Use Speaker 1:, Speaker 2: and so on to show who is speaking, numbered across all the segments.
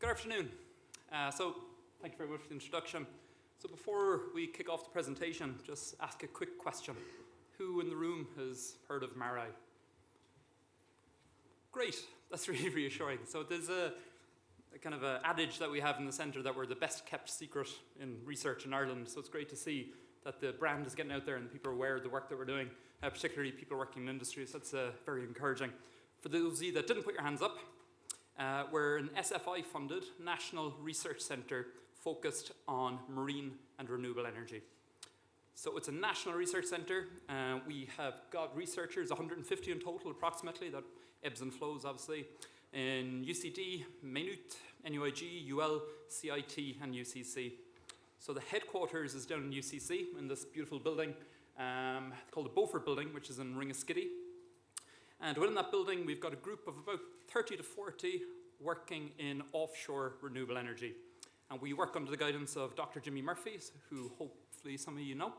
Speaker 1: Good afternoon. Thank you very much for the introduction. So before we kick off the presentation, just ask a quick question. Who in the room has heard of MARI? Great, that's really reassuring. So there's a kind of an adage that we have in the centre that we're the best kept secret in research in Ireland. So it's great to see that the brand is getting out there and people are aware of the work that we're doing, particularly people working in industry. So that's very encouraging. For those of you that didn't put your hands up, we're an SFI-funded national research centre focused on marine and renewable energy. So it's a national research centre. We have got researchers, 150 in total approximately, that ebbs and flows obviously, in UCD, Maynooth, NUIG, UL, CIT and UCC. So the headquarters is down in UCC in this beautiful building called the Beaufort Building, which is in Ringaskiddy. And within that building, we've got a group of about 30 to 40 working in offshore renewable energy. And we work under the guidance of Dr. Jimmy Murphy, who hopefully some of you know.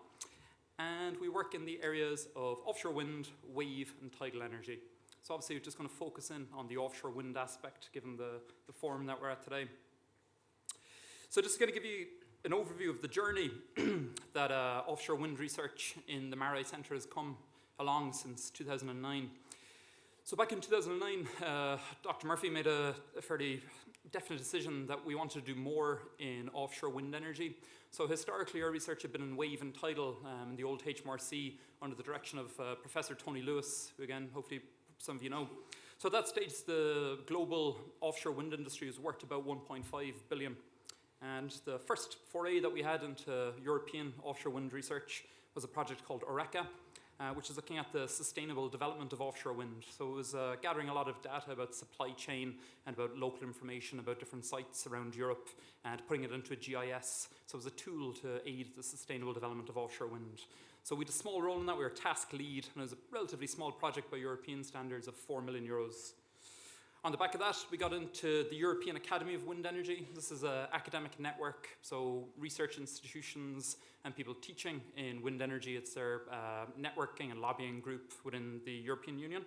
Speaker 1: And we work in the areas of offshore wind, wave, and tidal energy. So obviously we're just going to focus in on the offshore wind aspect, given the forum that we're at today. So just going to give you an overview of the journey that offshore wind research in the MARI Centre has come along since 2009. So back in 2009, Dr. Murphy made a fairly definite decision that we wanted to do more in offshore wind energy. So historically, our research had been in wave and tidal in the old HMRC under the direction of Professor Tony Lewis, who again, hopefully some of you know. So at that stage, the global offshore wind industry was worth about 1.5 billion. And the first foray that we had into European offshore wind research was a project called Eureka, which is looking at the sustainable development of offshore wind. So it was gathering a lot of data about supply chain and about local information about different sites around Europe and putting it into a GIS. So it was a tool to aid the sustainable development of offshore wind. So we had a small role in that. We were task lead, and it was a relatively small project by European standards of 4 million euros. On the back of that, we got into the European Academy of Wind Energy. This is an academic network, so research institutions and people teaching in wind energy. It's their networking and lobbying group within the European Union.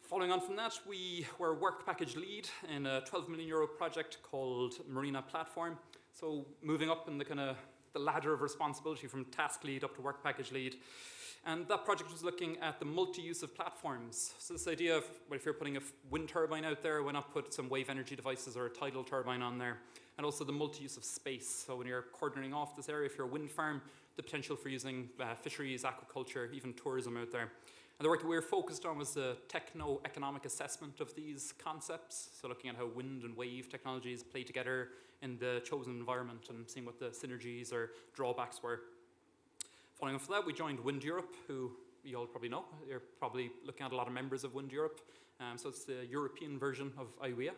Speaker 1: Following on from that, we were work package lead in a 12 million euro project called Marina Platform. So moving up in the ladder of responsibility from task lead up to work package lead. And that project was looking at the multi-use of platforms. So this idea of, well, if you're putting a wind turbine out there, why not put some wave energy devices or a tidal turbine on there? And also the multi-use of space. So when you're cordoning off this area, if you're a wind farm, the potential for using fisheries, aquaculture, even tourism out there. And the work that we were focused on was the techno-economic assessment of these concepts. So looking at how wind and wave technologies play together in the chosen environment and seeing what the synergies or drawbacks were. Following on from that, we joined Wind Europe, who you all probably know. You're probably looking at a lot of members of Wind Europe. So it's the European version of IWEA.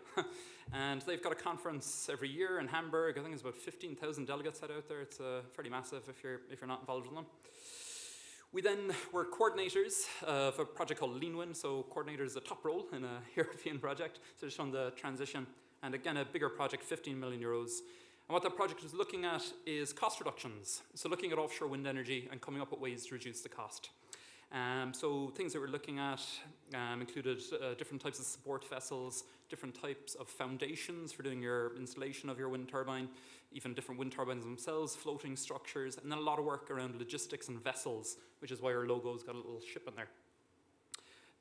Speaker 1: And they've got a conference every year in Hamburg. I think there's about 15,000 delegates out there. It's fairly massive if you're not involved in them. We then were coordinators of a project called Lean Wind. So coordinator is the top role in a European project. So just on the transition. And again, a bigger project, 15 million euros. And what that project was looking at is cost reductions. So looking at offshore wind energy and coming up with ways to reduce the cost. So things that we're looking at included different types of support vessels, different types of foundations for doing your installation of your wind turbine, even different wind turbines themselves, floating structures, and then a lot of work around logistics and vessels, which is why our logo's got a little ship in there.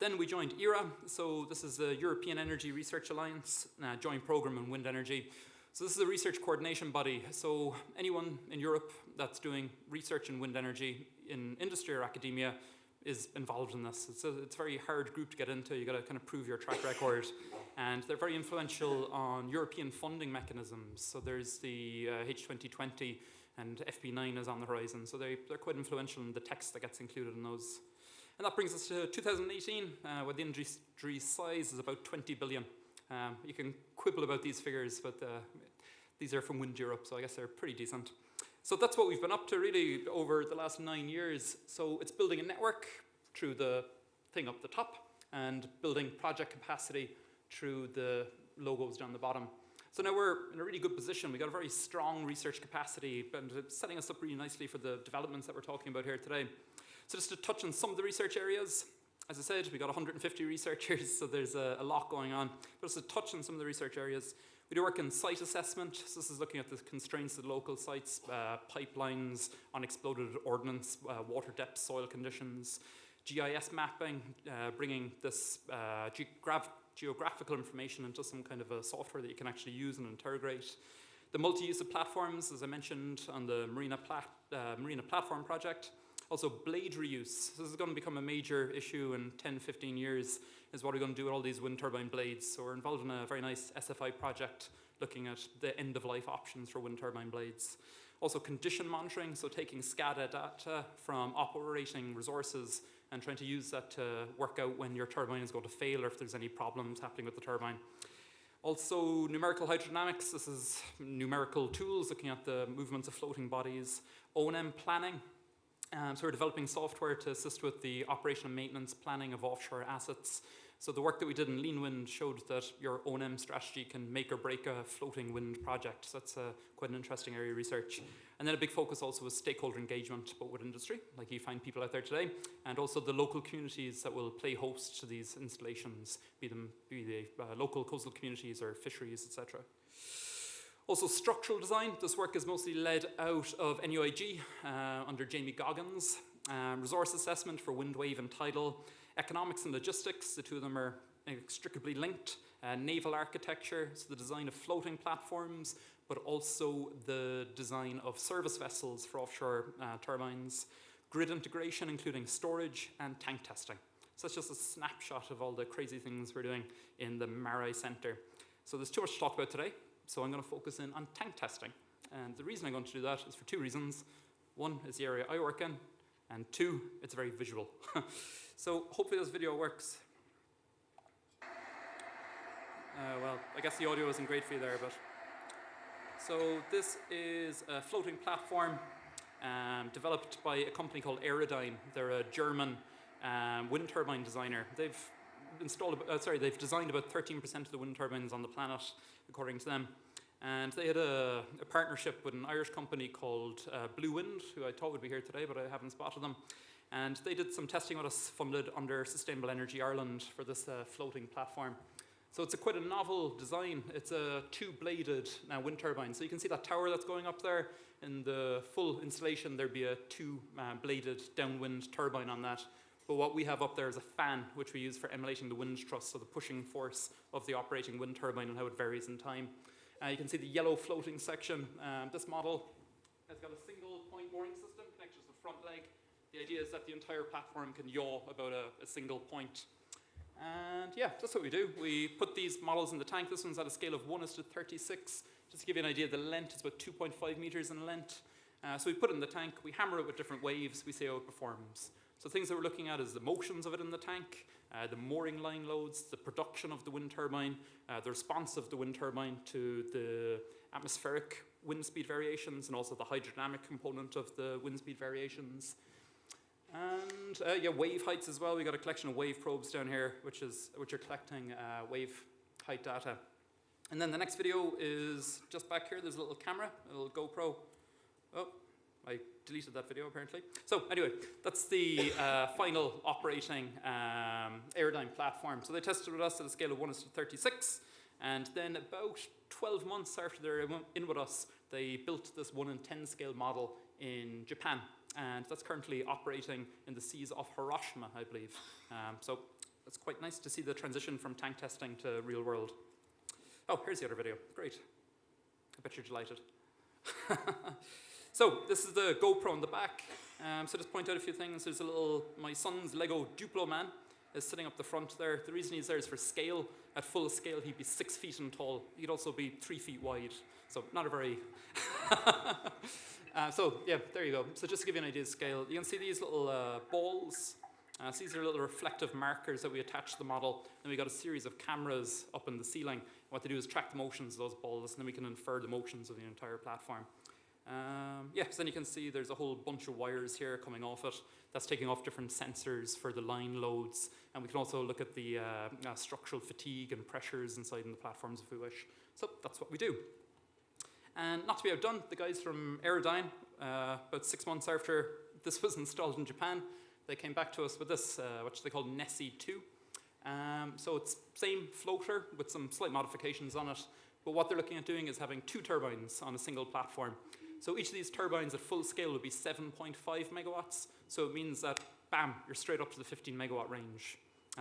Speaker 1: Then we joined ERA. So this is the European Energy Research Alliance, joint program in wind energy. So this is a research coordination body. So anyone in Europe that's doing research in wind energy in industry or academia is involved in this. It's a very hard group to get into. You've got to kind of prove your track record. And they're very influential on European funding mechanisms. So there's the H2020 and FP9 is on the horizon. So they're quite influential in the text that gets included in those. And that brings us to 2018, where the industry size is about 20 billion. You can quibble about these figures, but these are from Wind Europe, so I guess they're pretty decent. So that's what we've been up to really over the last 9 years. So it's building a network through the thing up the top and building project capacity through the logos down the bottom. So now we're in a really good position. We've got a very strong research capacity, and it's setting us up really nicely for the developments that we're talking about here today. So just to touch on some of the research areas, as I said, we've got 150 researchers, so there's a lot going on. But just to touch on some of the research areas, we We do work in site assessment. So this is looking at the constraints of the local sites, pipelines, unexploded ordnance, water depth, soil conditions, GIS mapping, bringing this geographical information into some kind of a software that you can actually use and interrogate. The multi-use of platforms, as I mentioned, on the Marina Platform project. Also, blade reuse. This is going to become a major issue in 10, 15 years, is what we're going to do with all these wind turbine blades. So we're involved in a very nice SFI project looking at the end-of-life options for wind turbine blades. Also, condition monitoring, so taking SCADA data from operating resources and trying to use that to work out when your turbine is going to fail or if there's any problems happening with the turbine. Also, numerical hydrodynamics. This is numerical tools looking at the movements of floating bodies. O&M planning. So we're developing software to assist with the operation and maintenance planning of offshore assets. So the work that we did in Lean Wind showed that your O&M strategy can make or break a floating wind project. So that's quite an interesting area of research. And then a big focus also was stakeholder engagement, but with industry, like you find people out there today, and also the local communities that will play host to these installations, be they local coastal communities or fisheries, etc. Also, structural design. This work is mostly led out of NUIG under Jamie Goggins. Resource assessment for wind, wave, and tidal. Economics and logistics, the two of them are inextricably linked. Naval architecture, so the design of floating platforms, but also the design of service vessels for offshore turbines. Grid integration, including storage and tank testing. So that's just a snapshot of all the crazy things we're doing in the Marai Center. So there's too much to talk about today. So I'm going to focus in on tank testing. And the reason I'm going to do that is for two reasons. One is the area I work in, and two, it's very visual. So hopefully this video works. Well, I guess the audio isn't great for you there, but. So this is a floating platform developed by a company called Aerodyne. They're a German wind turbine designer. They've designed about 13% of the wind turbines on the planet, according to them. And they had a partnership with an Irish company called Blue Wind, who I thought would be here today, but I haven't spotted them. And they did some testing with us, funded under Sustainable Energy Ireland for this floating platform. So it's quite a novel design. It's a two-bladed wind turbine. So you can see that tower that's going up there. In the full installation, there'd be a two-bladed downwind turbine on that. But what we have up there is a fan, which we use for emulating the wind thrust, so the pushing force of the operating wind turbine and how it varies in time. You can see the yellow floating section. This model has got a single point mooring system connected to the front leg. The idea is that the entire platform can yaw about a single point. And yeah, that's what we do. We put these models in the tank. This one's at a scale of 1:36. Just to give you an idea, the length is about 2.5 meters in length. So we put it in the tank, we hammer it with different waves, we see how it performs. So things that we're looking at is the motions of it in the tank, the mooring line loads, the production of the wind turbine, the response of the wind turbine to the atmospheric wind speed variations, and also the hydrodynamic component of the wind speed variations. And yeah, wave heights as well. We got a collection of wave probes down here, which are collecting wave height data. And then the next video is just back here. There's a little camera, a little GoPro. Oh, I deleted that video apparently. So anyway, that's the final operating Aerodyne platform. So they tested with us at a scale of 1:36, and then about 12 months after they were in with us, they built this 1:10 scale model in Japan, and that's currently operating in the seas off Hiroshima, I believe. So it's quite nice to see the transition from tank testing to real world. Oh, here's the other video. Great. I bet you're delighted. So this is the GoPro in the back. So just point out a few things. There's my son's Lego Duplo man is sitting up the front there. The reason he's there is for scale. At full scale, he'd be 6 feet in tall. He'd also be 3 feet wide. So not a very... So yeah, there you go. So just to give you an idea of scale, you can see these little balls. So these are little reflective markers that we attach to the model. Then we got a series of cameras up in the ceiling. What they do is track the motions of those balls, and then we can infer the motions of the entire platform. Yeah, so then you can see there's a whole bunch of wires here coming off it. That's taking off different sensors for the line loads. And we can also look at the structural fatigue and pressures inside in the platforms if we wish. So that's what we do. And not to be outdone, the guys from Aerodyne, about 6 months after this was installed in Japan, they came back to us with this, which they call Nessie 2. So it's same floater with some slight modifications on it, But what they're looking at doing is having 2 turbines on a single platform. So each of these turbines at full scale would be 7.5 megawatts. So it means that, bam, you're straight up to the 15 megawatt range.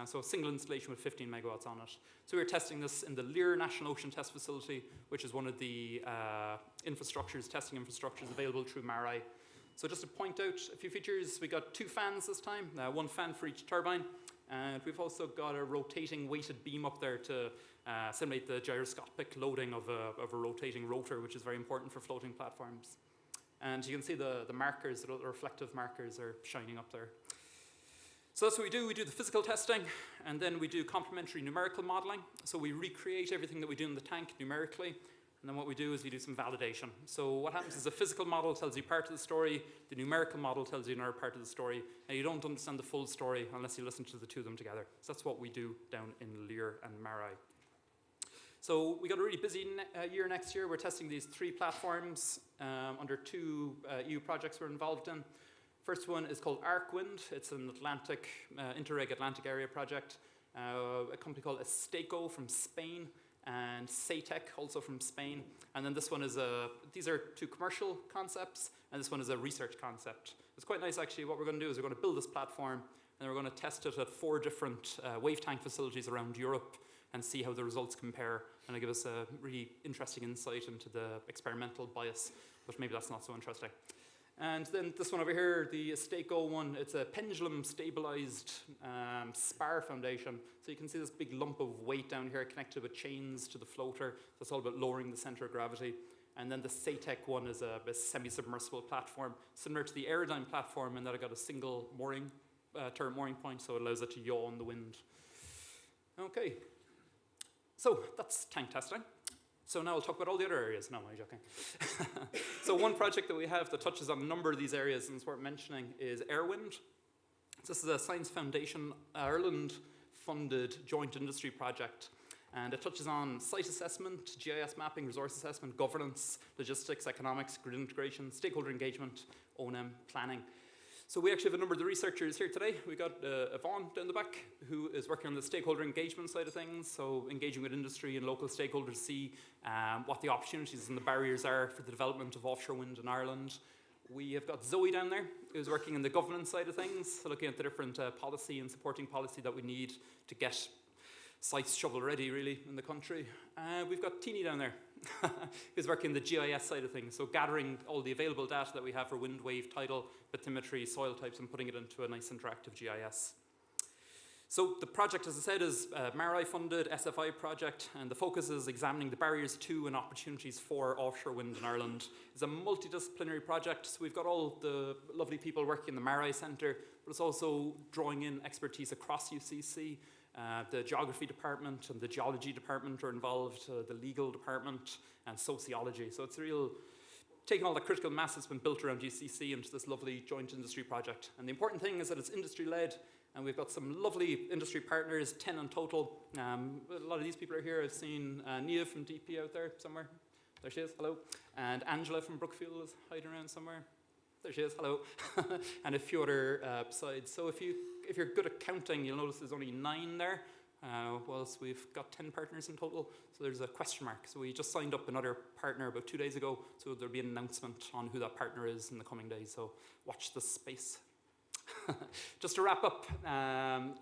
Speaker 1: So a single installation with 15 megawatts on it. So we're testing this in the Lear National Ocean Test Facility, which is one of the testing infrastructures available through MARI. So just to point out a few features, we got 2 fans this time, 1 fan for each turbine. And we've also got a rotating weighted beam up there to simulate the gyroscopic loading of a rotating rotor, which is very important for floating platforms. And you can see the markers, the reflective markers are shining up there. So that's what we do. We do the physical testing, and then we do complementary numerical modeling. So we recreate everything that we do in the tank numerically, and then what we do is we do some validation. So what happens is the physical model tells you part of the story, the numerical model tells you another part of the story, and you don't understand the full story unless you listen to the 2 of them together. So that's what we do down in Lear and MARI. So we got a really busy year next year. We're testing these 3 platforms under 2 EU projects we're involved in. First one is called ArcWind. It's an Atlantic, Interreg Atlantic Area project. A company called Esteco from Spain, and Saytec, also from Spain. And then this one is these are 2 commercial concepts, and this one is a research concept. It's quite nice, actually. What we're going to do is we're going to build this platform, and we're going to test it at 4 different wave tank facilities around Europe and see how the results compare. And it'll give us a really interesting insight into the experimental bias, but maybe that's not so interesting. And then this one over here, the Esteco one, it's a pendulum stabilized Spire foundation. So you can see this big lump of weight down here connected with chains to the floater. So it's all about lowering the center of gravity. And then the Saytec one is a semi-submersible platform, similar to the Aerodyne platform in that it got a single mooring, turret mooring point, so it allows it to yaw in the wind. Okay, so that's tank testing. So now I'll talk about all the other areas. No, I'm joking. So one project that we have that touches on a number of these areas and is worth mentioning is AirWind. This is a Science Foundation Ireland funded joint industry project. And it touches on site assessment, GIS mapping, resource assessment, governance, logistics, economics, grid integration, stakeholder engagement, O&M, planning. So we actually have a number of the researchers here today. We got Yvonne down the back, who is working on the stakeholder engagement side of things, so engaging with industry and local stakeholders to see what the opportunities and the barriers are for the development of offshore wind in Ireland. We have got Zoe down there, who's working on the governance side of things, so looking at the different policy and supporting policy that we need to get sites shovel-ready, really, in the country. We've got Teeny down there, who's working the GIS side of things, so gathering all the available data that we have for wind, wave, tidal, bathymetry, soil types, and putting it into a nice interactive GIS. So the project, as I said, is a MARI-funded SFI project, and the focus is examining the barriers to and opportunities for offshore wind in Ireland. It's a multidisciplinary project, so we've got all the lovely people working in the MARI Centre, but it's also drawing in expertise across UCC. The geography department and the geology department are involved, the legal department and sociology. So it's real, taking all the critical mass that's been built around UCC into this lovely joint industry project. And the important thing is that it's industry-led, and we've got some lovely industry partners, 10 in total. A lot of these people are here. I've seen Nia from DP out there somewhere. There she is, hello. And Angela from Brookfield is hiding around somewhere. There she is, hello. And a few other besides. So if you're good at counting, you'll notice there's only 9 there, whilst we've got 10 partners in total. So there's a question mark. So we just signed up another partner about 2 days ago, so there'll be an announcement on who that partner is in the coming days, so watch this space. Just to wrap up,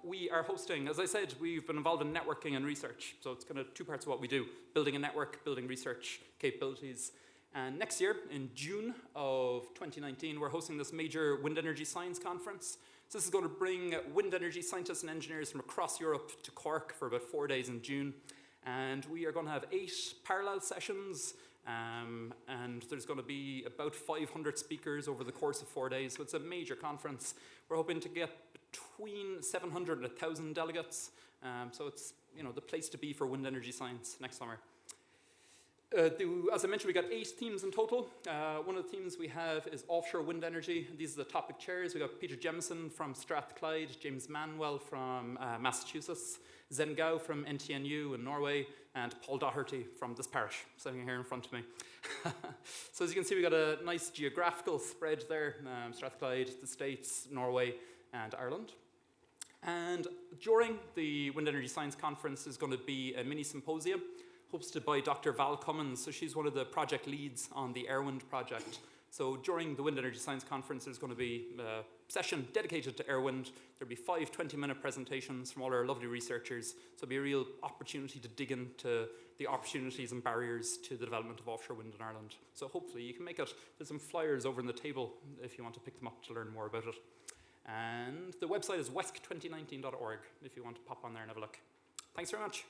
Speaker 1: we are hosting, as I said, we've been involved in networking and research, so it's kind of 2 parts of what we do, building a network, building research capabilities. And next year, in June of 2019, we're hosting this major wind energy science conference. So this is going to bring wind energy scientists and engineers from across Europe to Cork for about 4 days in June. And we are going to have 8 parallel sessions, and there's going to be about 500 speakers over the course of 4 days. So it's a major conference. We're hoping to get between 700 and 1,000 delegates. So it's, you know, the place to be for wind energy science next summer. As I mentioned, we got 8 themes in total. One of the themes we have is offshore wind energy. These are the topic chairs. We got Peter Jemison from Strathclyde, James Manuel from Massachusetts, Zen Gao from NTNU in Norway, and Paul Doherty from this parish, sitting here in front of me. So as you can see, we got a nice geographical spread there, Strathclyde, the States, Norway, and Ireland. And during the Wind Energy Science Conference is going to be a mini symposium hosted by Dr. Val Cummins. So she's one of the project leads on the Airwind project. So during the Wind Energy Science Conference, there's going to be a session dedicated to Airwind. There'll be 5 20-minute presentations from all our lovely researchers. So it'll be a real opportunity to dig into the opportunities and barriers to the development of offshore wind in Ireland. So hopefully you can make it. There's some flyers over on the table if you want to pick them up to learn more about it. And the website is wesc2019.org if you want to pop on there and have a look. Thanks very much.